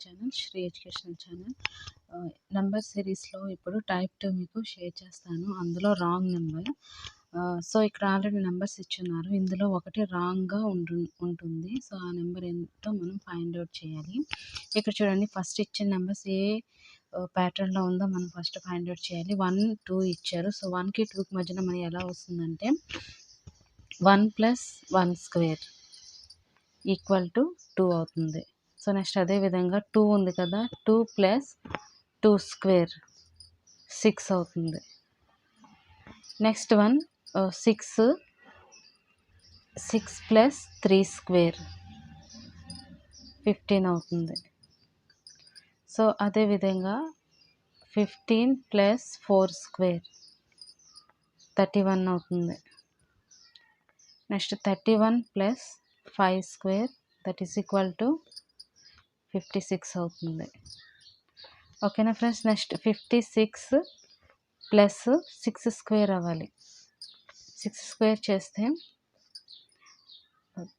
Channel Shri educational channel. Number సిరీస్లో ఇప్పుడు type 2 మీకు షేర్ చేస్తాను. అందులో రాంగ్ నెంబర్. సో ఇక్కడ ఆల్రెడీ నెంబర్స్ ఇచ్చున్నారు. ఇందులో ఒకటి రాంగ్గా ఉంటుంది. సో ఆ నెంబర్ ఏంటో మనం ఫైండ్ అవుట్ చేయాలి. ఇక్కడ చూడండి, ఫస్ట్ ఇచ్చిన నెంబర్స్ ఏ ప్యాటర్న్లో ఉందో మనం ఫస్ట్ ఫైండ్ అవుట్ చేయాలి. 1, 2 ఇచ్చారు. సో 1కి 2కి మధ్యన మనకి ఎలా వస్తుందంటే 1 + 1 స్క్వేర్ ఈక్వల్ టు 2 అవుతుంది. సో నెక్స్ట్ అదేవిధంగా 2 ఉంది కదా, 2 + 2 స్క్వేర్ 6 అవుతుంది. నెక్స్ట్ వన్ 6 + 3 స్క్వేర్ 15 అవుతుంది. సో అదేవిధంగా 15 + 4 స్క్వేర్ 31 అవుతుంది. Next 31 + 5 square that is equal to 56 అవుతుంది. ఓకేనా ఫ్రెండ్స్. నెక్స్ట్ 56 + 6 స్క్వేర్ అవ్వాలి. 6 స్క్వేర్ చేస్తే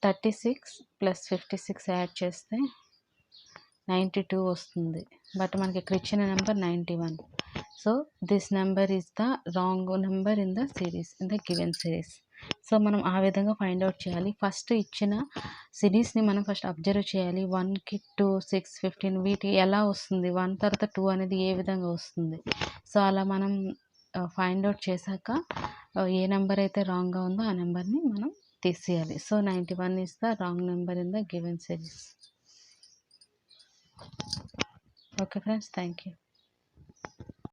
36 + 56 యాడ్ చేస్తే 92 వస్తుంది. బట్ మనకి ఇక్కడ ఇచ్చిన number 91. So this number is the wrong number in the series, in the given series. So మనం ఆ విధంగా ఫైండ్ అవుట్ చేయాలి. ఫస్ట్ ఇచ్చిన సిరీస్ని మనం ఫస్ట్ అబ్జర్వ్ చేయాలి. 1కి 2, 6, 15 వీటి ఎలా వస్తుంది, 1 తర్వాత 2 అనేది ఏ విధంగా వస్తుంది. సో అలా మనం ఫైండ్ అవుట్ చేశాక ఏ నెంబర్ అయితే రాంగ్గా ఉందో ఆ నెంబర్ని మనం తీసేయాలి. So 91 is the wrong number in the given series. Okay friends, thank you.